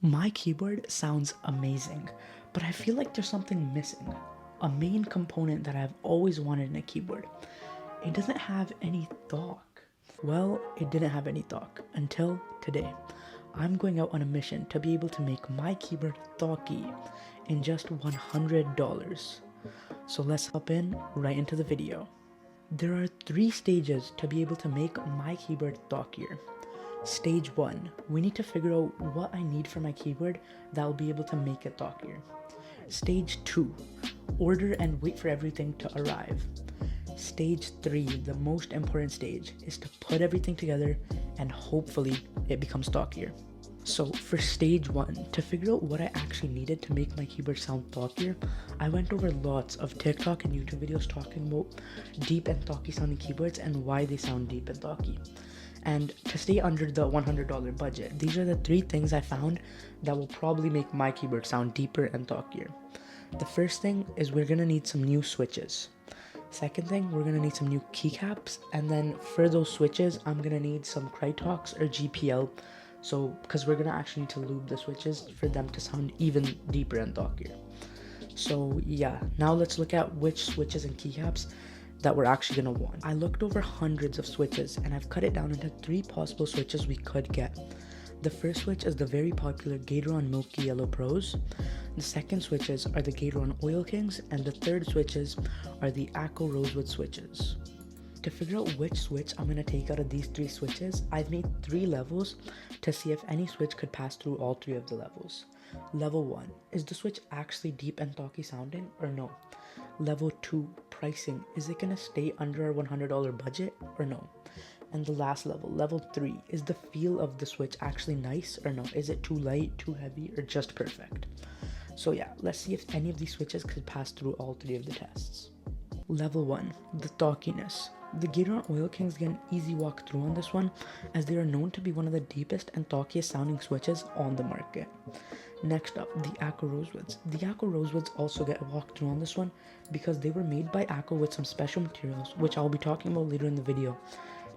My keyboard sounds amazing, but I feel like there's something missing. A main component that I've always wanted in a keyboard. It doesn't have any thock. Well, it didn't have any thock until today. I'm going out on a mission to be able to make my keyboard thocky in just $100. So let's hop in right into the video. There are 3 stages to be able to make my keyboard thockier. Stage 1, we need to figure out what I need for my keyboard that will be able to make it thockier. Stage 2, order and wait for everything to arrive. Stage 3, the most important stage, is to put everything together and hopefully it becomes thockier. So for stage 1, to figure out what I actually needed to make my keyboard sound thockier, I went over lots of TikTok and YouTube videos talking about deep and thocky sounding keyboards and why they sound deep and thocky. And to stay under the $100 budget, these are the 3 things I found that will probably make my keyboard sound deeper and thockier. The first thing is we're gonna need some new switches. Second thing, we're gonna need some new keycaps, and then for those switches, I'm gonna need some THOCC or GPL, so because we're gonna actually need to lube the switches for them to sound even deeper and thockier. So yeah, now let's look at which switches and keycaps that we're actually gonna want. I looked over hundreds of switches and I've cut it down into 3 possible switches we could get. The first switch is the very popular Gateron Milky Yellow Pros. The second switches are the Gateron Oil Kings, and the third switches are the Acco Rosewood switches. To figure out which switch I'm going to take out of these 3 switches, I've made 3 levels to see if any switch could pass through all 3 of the levels. Level 1, is the switch actually deep and thocky sounding or no? Level 2, pricing, is it going to stay under our $100 budget or no? And the last level, level 3, is the feel of the switch actually nice or no? Is it too light, too heavy, or just perfect? So yeah, let's see if any of these switches could pass through all 3 of the tests. Level 1, the thockiness. The Gateron Oil Kings get an easy walk through on this one, as they are known to be one of the deepest and thockiest sounding switches on the market. Next up, the Acco Rosewoods. The Acco Rosewoods also get a walk through on this one because they were made by Acco with some special materials, which I'll be talking about later in the video,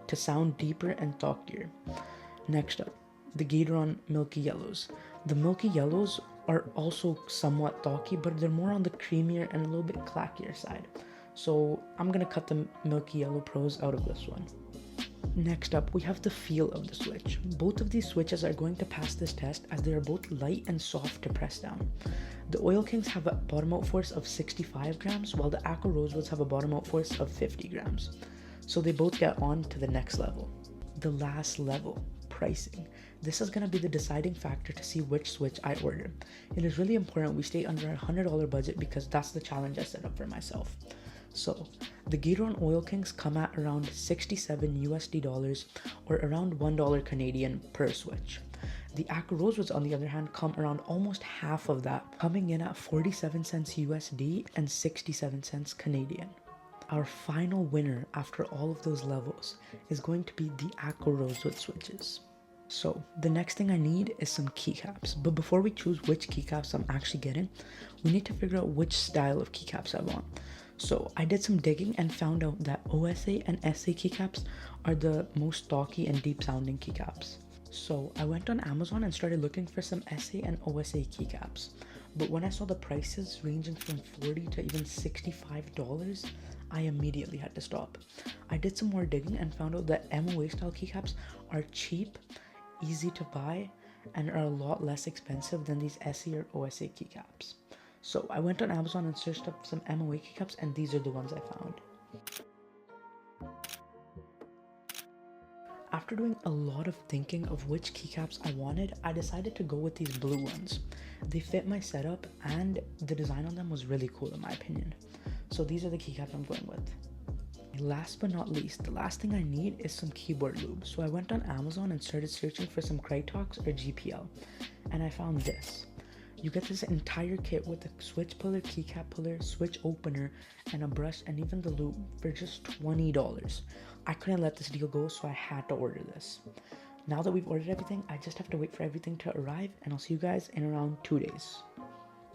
to sound deeper and thockier. Next up, the Gateron Milky Yellows. The Milky Yellows are also somewhat thocky, but they're more on the creamier and a little bit clackier side. So I'm gonna cut the Milky Yellow Pros out of this one. Next up, we have the feel of the switch. Both of these switches are going to pass this test as they are both light and soft to press down. The Oil Kings have a bottom out force of 65 grams, while the Acco Rosewoods have a bottom out force of 50 grams. So they both get on to the next level. The last level, pricing. This is going to be the deciding factor to see which switch I order. It is really important we stay under a $100 budget because that's the challenge I set up for myself. So, the Gateron Oil Kings come at around 67 USD dollars or around $1 Canadian per switch. The Acco Rosewoods, on the other hand, come around almost half of that, coming in at 47 cents USD and 67 cents Canadian. Our final winner after all of those levels is going to be the Acco Rosewood switches. So the next thing I need is some keycaps, but before we choose which keycaps I'm actually getting, we need to figure out which style of keycaps I want. So I did some digging and found out that OSA and SA keycaps are the most thocky and deep sounding keycaps. So I went on Amazon and started looking for some SA and OSA keycaps, but when I saw the prices ranging from $40 to even $65, I immediately had to stop. I did some more digging and found out that MOA style keycaps are cheap, easy to buy, and are a lot less expensive than these SA or OSA keycaps. So I went on Amazon and searched up some MOA keycaps, and these are the ones I found. After doing a lot of thinking of which keycaps I wanted, I decided to go with these blue ones. They fit my setup and the design on them was really cool in my opinion. So these are the keycaps I'm going with. Last but not least, the last thing I need is some keyboard lube. So I went on Amazon and started searching for some THOCC or GPL, and I found this. You get this entire kit with a switch puller, keycap puller, switch opener, and a brush, and even the lube for just $20. I couldn't let this deal go, so I had to order this. Now that we've ordered everything, I just have to wait for everything to arrive, and I'll see you guys in around 2 days.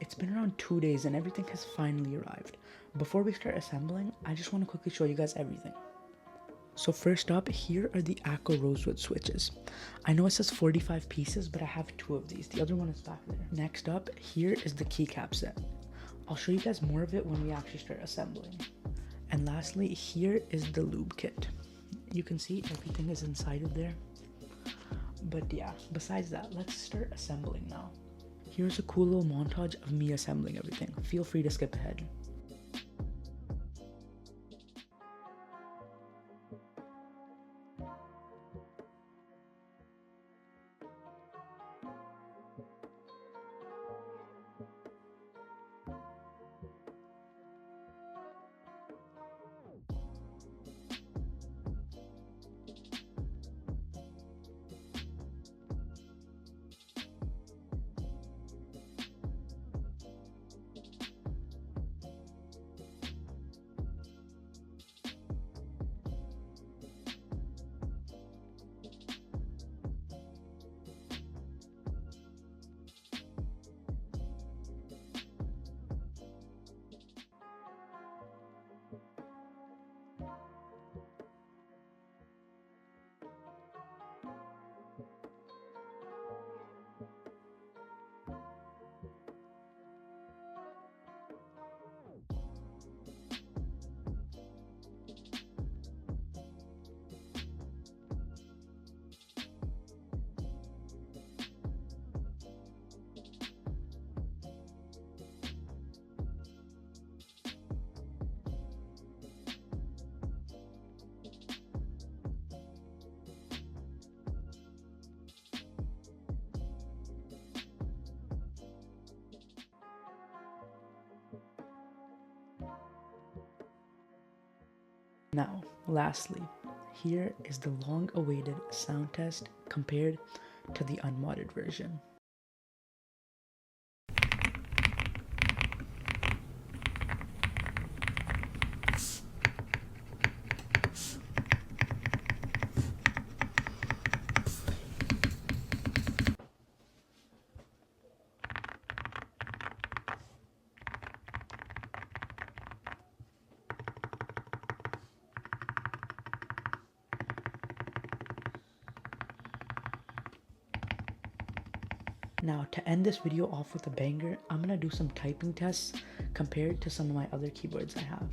It's been around 2 days and everything has finally arrived. Before we start assembling, I just want to quickly show you guys everything. So first up, here are the Acco Rosewood switches. I know it says 45 pieces, but I have 2 of these. The other one is back there. Next up, here is the keycap set. I'll show you guys more of it when we actually start assembling. And lastly, here is the lube kit. You can see everything is inside of there. But yeah, besides that, let's start assembling now. Here's a cool little montage of me assembling everything. Feel free to skip ahead. Now, lastly, here is the long-awaited sound test compared to the unmodded version. Now, to end this video off with a banger, I'm gonna do some typing tests compared to some of my other keyboards I have.